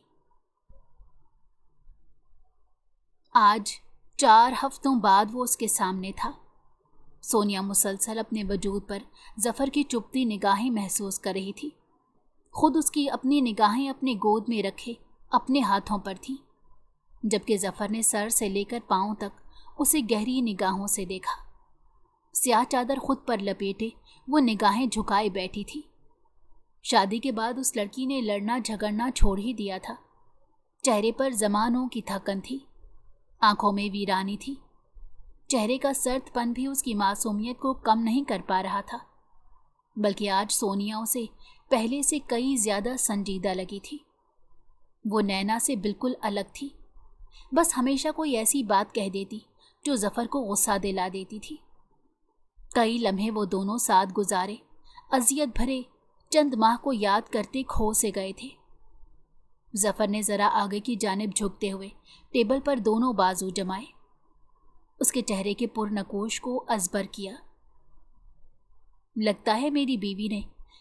S1: آج 4 ہفتوں بعد وہ اس کے سامنے تھا۔ سونیا مسلسل اپنے وجود پر ظفر کی چپتی نگاہیں محسوس کر رہی تھی۔ خود اس کی اپنی نگاہیں اپنے گود میں رکھے اپنے ہاتھوں پر تھیں، جبکہ ظفر نے سر سے لے کر پاؤں تک اسے گہری نگاہوں سے دیکھا۔ سیاہ چادر خود پر لپیٹے وہ نگاہیں جھکائے بیٹھی تھی۔ شادی کے بعد اس لڑکی نے لڑنا جھگڑنا چھوڑ ہی دیا تھا۔ چہرے پر زمانوں کی تھکن تھی، آنکھوں میں ویرانی تھی۔ چہرے کا سرد پن بھی اس کی معصومیت کو کم نہیں کر پا رہا تھا، بلکہ آج سونیا اسے پہلے سے کئی زیادہ سنجیدہ لگی تھی۔ وہ نینا سے بالکل الگ تھی، بس ہمیشہ کوئی ایسی بات کہہ دیتی جو ظفر کو غصہ دلا دیتی تھی۔ کئی لمحے وہ دونوں ساتھ گزارے، اذیت بھرے چند ماہ کو یاد کرتے کھو سے گئے تھے۔ ظفر نے ذرا آگے کی جانب جھکتے ہوئے ٹیبل پر دونوں بازو جمائے، اس کے چہرے کے پرنکوش کو ازبر کیا۔ لگتا ہے میری بیوی نے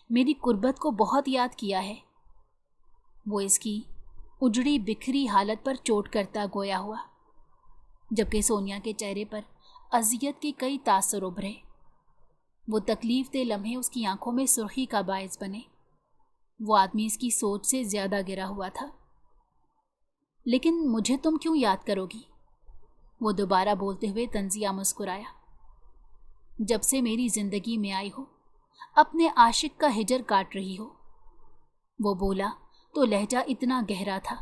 S1: میری قربت کو بہت یاد کیا ہے۔ وہ اس کی اجڑی بکھری حالت پر چوٹ کرتا گویا ہوا، جبکہ سونیا کے چہرے پر اذیت کے کئی تاثر ابھرے۔ وہ تکلیف دہ لمحے اس کی آنکھوں میں سرخی کا باعث بنے۔ وہ آدمی اس کی سوچ سے زیادہ گرا ہوا تھا۔ لیکن مجھے تم کیوں یاد کرو گی؟ وہ دوبارہ بولتے ہوئے طنزیہ مسکرایا۔ جب سے میری زندگی میں آئی ہو، اپنے عاشق کا ہجر کاٹ رہی ہو۔ وہ بولا تو لہجہ اتنا گہرا تھا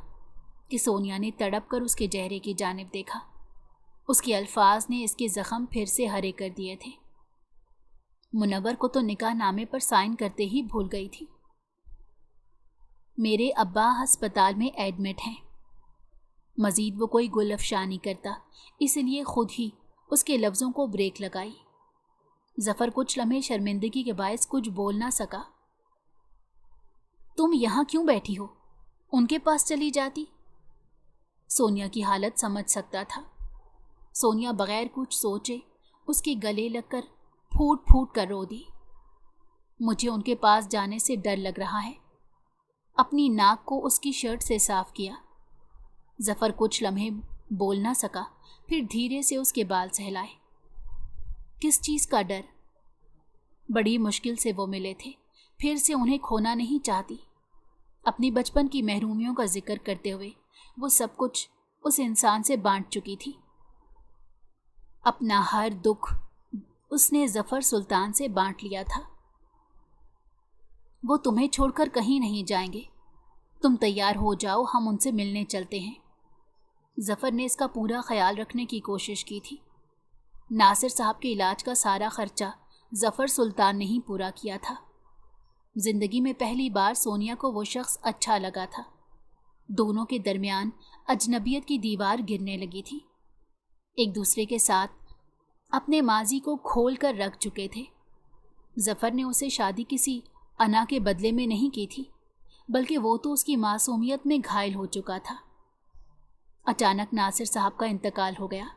S1: کہ سونیا نے تڑپ کر اس کے چہرے کی جانب دیکھا۔ اس کے الفاظ نے اس کے زخم پھر سے ہرے کر دیے تھے۔ मुनव्वर को तो निकाह नामे पर साइन करते ही भूल गई थी। मेरे अब्बा अस्पताल में एडमिट हैं। मजीद वो कोई गुल अफशानी करता, इसलिए खुद ही उसके लफ्ज़ों को ब्रेक लगाई। जफ़र कुछ लम्हे शर्मिंदगी के बायस कुछ बोल ना सका। तुम यहाँ क्यों बैठी हो? उनके पास चली जाती। सोनिया की हालत समझ सकता था। सोनिया बगैर कुछ सोचे उसके गले लगकर फूट फूट कर रो दी। मुझे उनके पास जाने से डर लग रहा है। अपनी नाक को उसकी शर्ट से साफ किया। जफ़र कुछ लम्हे बोल ना सका, फिर धीरे से उसके बाल सहलाए। किस चीज़ का डर? बड़ी मुश्किल से वो मिले थे, फिर से उन्हें खोना नहीं चाहती। अपनी बचपन की महरूमियों का जिक्र करते हुए वो सब कुछ उस इंसान से बांट चुकी थी। अपना हर दुख उसने जफ़र सुल्तान से बांट लिया था। वो तुम्हें छोड़कर कहीं नहीं जाएंगे। तुम तैयार हो जाओ, हम उनसे मिलने चलते हैं। जफ़र ने इसका पूरा ख्याल रखने की कोशिश की थी। नासिर साहब के इलाज का सारा खर्चा जफ़र सुल्तान ने ही पूरा किया था। जिंदगी में पहली बार सोनिया को वो शख्स अच्छा लगा था। दोनों के दरमियान अजनबियत की दीवार गिरने लगी थी। एक दूसरे के साथ अपने माजी को खोल कर रख चुके थे। जफ़र ने उसे शादी किसी अना के बदले में नहीं की थी, बल्कि वो तो उसकी मासूमियत में घायल हो चुका था। अचानक नासिर साहब का इंतकाल हो गया।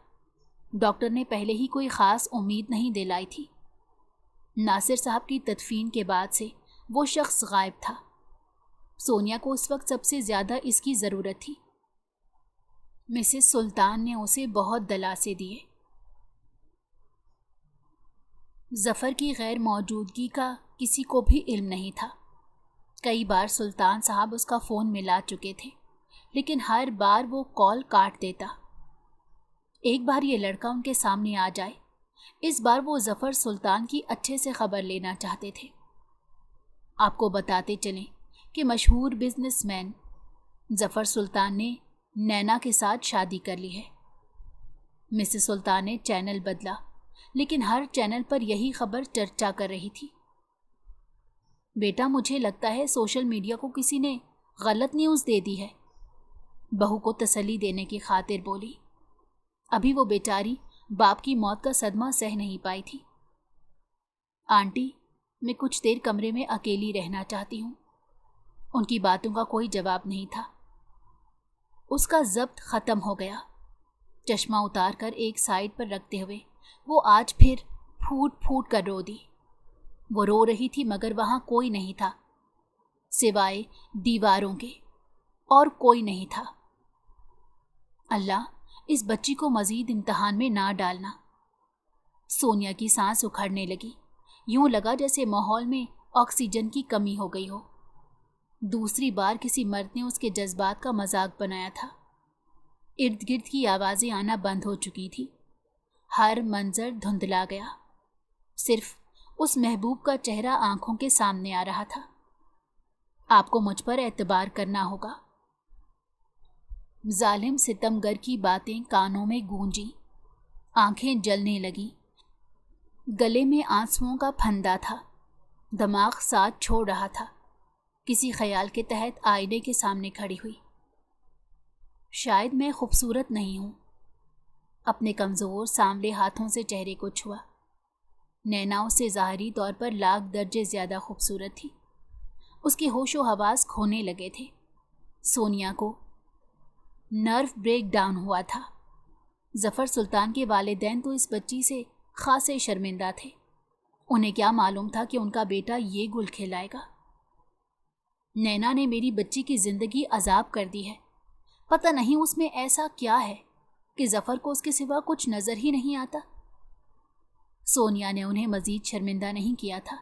S1: डॉक्टर ने पहले ही कोई ख़ास उम्मीद नहीं दिलाई थी। नासिर साहब की तदफीन के बाद से वो शख्स गायब था। सोनिया को उस वक्त सबसे ज़्यादा इसकी ज़रूरत थी। मिसेस सुल्तान ने उसे बहुत दिलासे दिए। जफ़र की गैर मौजूदगी का किसी को भी इल्म नहीं था। कई बार सुल्तान साहब उसका फ़ोन मिला चुके थे, लेकिन हर बार वो कॉल काट देता। एक बार ये लड़का उनके सामने आ जाए। इस बार वो जफ़र सुल्तान की अच्छे से खबर लेना चाहते थे। आपको बताते चलें कि मशहूर बिजनेसमैन जफ़र सुल्तान ने नैना के साथ शादी कर ली है। मिसेस सुल्तान ने चैनल बदला, लेकिन हर चैनल पर यही खबर चर्चा कर रही थी। बेटा, मुझे लगता है सोशल मीडिया को किसी ने गलत न्यूज़ दे दी है, बहू को तसल्ली देने की खातिर बोली। अभी वो बेचारी बाप की मौत का सदमा सह नहीं पाई थी। आंटी, मैं कुछ देर कमरे में अकेली रहना चाहती हूँ। उनकी बातों का कोई जवाब नहीं था। उसका ज़ब्त ख़त्म हो गया। चश्मा उतार कर एक साइड पर रखते हुए वो आज फिर फूट फूट कर रो दी। वो रो रही थी, मगर वहाँ कोई नहीं था सिवाय दीवारों के, और कोई नहीं था। अल्लाह, इस बच्ची को मज़ीद इम्तहान में ना डालना। सोनिया की सांस उखड़ने लगी। यूं लगा जैसे माहौल में ऑक्सीजन की कमी हो गई हो। दूसरी बार किसी मर्द ने उसके जज्बात का मजाक बनाया था। इर्द गिर्द की आवाज़ें आना बंद हो चुकी थी। हर मंजर धुंधला गया। सिर्फ उस महबूब का चेहरा आंखों के सामने आ रहा था। आपको मुझ पर एतबार करना होगा। जालिम सितमगर की बातें कानों में गूंजी। आंखें जलने लगी। गले में आंसुओं का फंदा था। दिमाग साथ छोड़ रहा था। किसी ख्याल के तहत आईने के सामने खड़ी हुई। शायद मैं खूबसूरत नहीं हूँ। अपने कमज़ोर सांवले हाथों से चेहरे को छुआ। नैना उससे ज़ाहरी तौर पर लाख दर्जे ज़्यादा खूबसूरत थी। उसके होशो हवास खोने लगे थे। सोनिया को नर्व ब्रेक डाउन हुआ था। जफ़र सुल्तान के वालिदैन तो इस बच्ची से खासे शर्मिंदा थे। उन्हें क्या मालूम था कि उनका बेटा ये गुल खिलाएगा। नैना ने मेरी बच्ची की ज़िंदगी अजाब कर दी है। पता नहीं उसमें ऐसा क्या है कि जफ़र को उसके सिवा कुछ नज़र ही नहीं आता। सोनिया ने उन्हें मज़ीद शर्मिंदा नहीं किया था,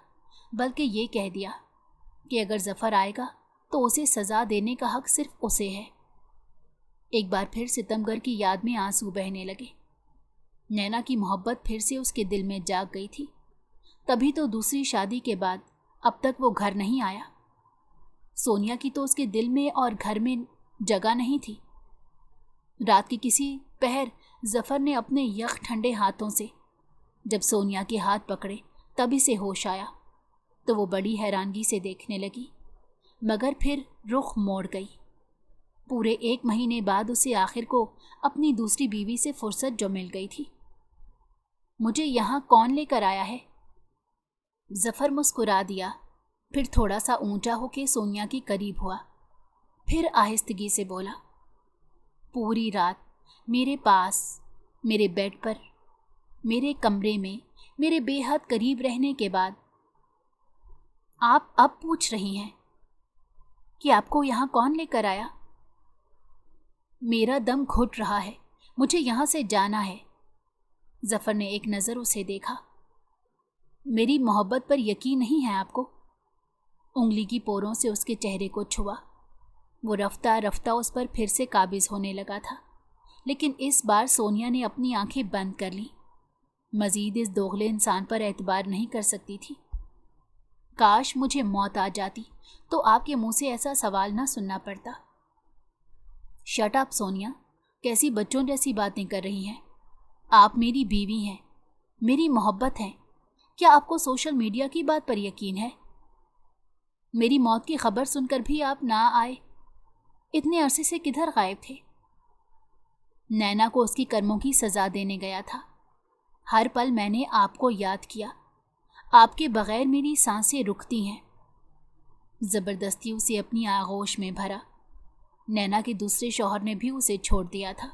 S1: बल्कि ये कह दिया कि अगर जफ़र आएगा तो उसे सज़ा देने का हक़ सिर्फ उसे है। एक बार फिर सितमगर की याद में आंसू बहने लगे। नैना की मोहब्बत फिर से उसके दिल में जाग गई थी। तभी तो दूसरी शादी के बाद अब तक वो घर नहीं आया। सोनिया की तो उसके दिल में और घर में जगह नहीं थी। रात की किसी पहर जफ़र ने अपने यख ठंडे हाथों से जब सोनिया के हाथ पकड़े तब इसे होश आया तो वो बड़ी हैरानगी से देखने लगी, मगर फिर रुख मोड़ गई। पूरे 1 महीने बाद उसे आखिर को अपनी दूसरी बीवी से फुर्सत जो मिल गई थी। मुझे यहाँ कौन लेकर आया है? जफर मुस्कुरा दिया, फिर थोड़ा सा ऊंचा होके सोनिया के करीब हुआ, फिर आहिस्तगी से बोला, पूरी रात मेरे पास, मेरे बेड पर, मेरे कमरे में, मेरे बेहद करीब रहने के बाद आप अब पूछ रही हैं कि आपको यहाँ कौन लेकर आया? मेरा दम घुट रहा है, मुझे यहाँ से जाना है। जफर ने एक नज़र उसे देखा। मेरी मोहब्बत पर यकीन नहीं है आपको? उंगली की पोरों से उसके चेहरे को छुआ। वो रफ्ता रफ्ता उस पर फिर से काबिज होने लगा था, लेकिन इस बार सोनिया ने अपनी आंखें बंद कर लीं। मजीद इस दोगले इंसान पर एतबार नहीं कर सकती थी। काश मुझे मौत आ जाती तो आपके मुंह से ऐसा सवाल ना सुनना पड़ता। शट अप सोनिया, कैसी बच्चों जैसी बातें कर रही हैं? आप मेरी बीवी हैं, मेरी मोहब्बत हैं। क्या आपको सोशल मीडिया की बात पर यकीन है? मेरी मौत की खबर सुनकर भी आप ना आए। इतने अरसे से किधर गायब थे? नैना को उसकी कर्मों की सज़ा देने गया था। हर पल मैंने आपको याद किया। आपके बगैर मेरी सांसें रुकती हैं। ज़बरदस्ती उसे अपनी आगोश में भरा। नैना के दूसरे शौहर ने भी उसे छोड़ दिया था।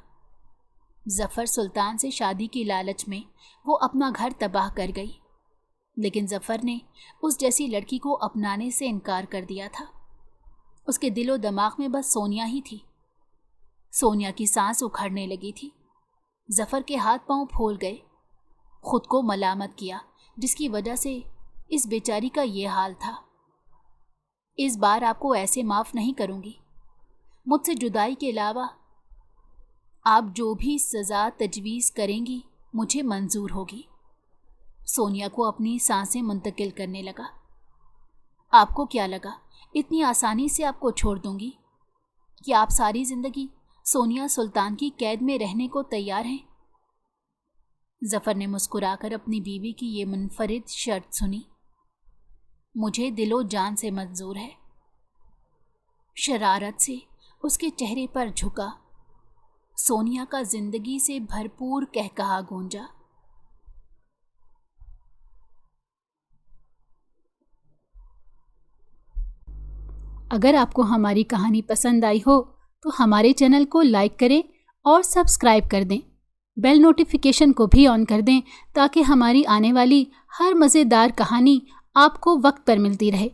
S1: जफ़र सुल्तान से शादी की लालच में वो अपना घर तबाह कर गई, लेकिन जफ़र ने उस जैसी लड़की को अपनाने से इनकार कर दिया था। उसके दिलो दिमाग में बस सोनिया ही थी। सोनिया की सांस उखड़ने लगी थी। जफ़र के हाथ पांव फूल गए। खुद को मलामत किया जिसकी वजह से इस बेचारी का ये हाल था। इस बार आपको ऐसे माफ़ नहीं करूँगी। मुझसे जुदाई के अलावा आप जो भी सज़ा तजवीज़ करेंगी मुझे मंजूर होगी। सोनिया को अपनी सांसें मुंतकिल करने लगा। आपको क्या लगा इतनी आसानी से आपको छोड़ दूंगी? कि आप सारी ज़िंदगी सोनिया सुल्तान की कैद में रहने को तैयार हैं? जफ़र ने मुस्कुराकर अपनी बीवी की ये मुनफरिद शर्त सुनी। मुझे दिलो जान से मंजूर है। शरारत से उसके चेहरे पर झुका। सोनिया का जिंदगी से भरपूर कहकहा गूंजा। अगर आपको हमारी कहानी पसंद आई हो तो हमारे चैनल को लाइक करें और सब्सक्राइब कर दें। बेल नोटिफिकेशन को भी ऑन कर दें ताकि हमारी आने वाली हर मज़ेदार कहानी आपको वक्त पर मिलती रहे।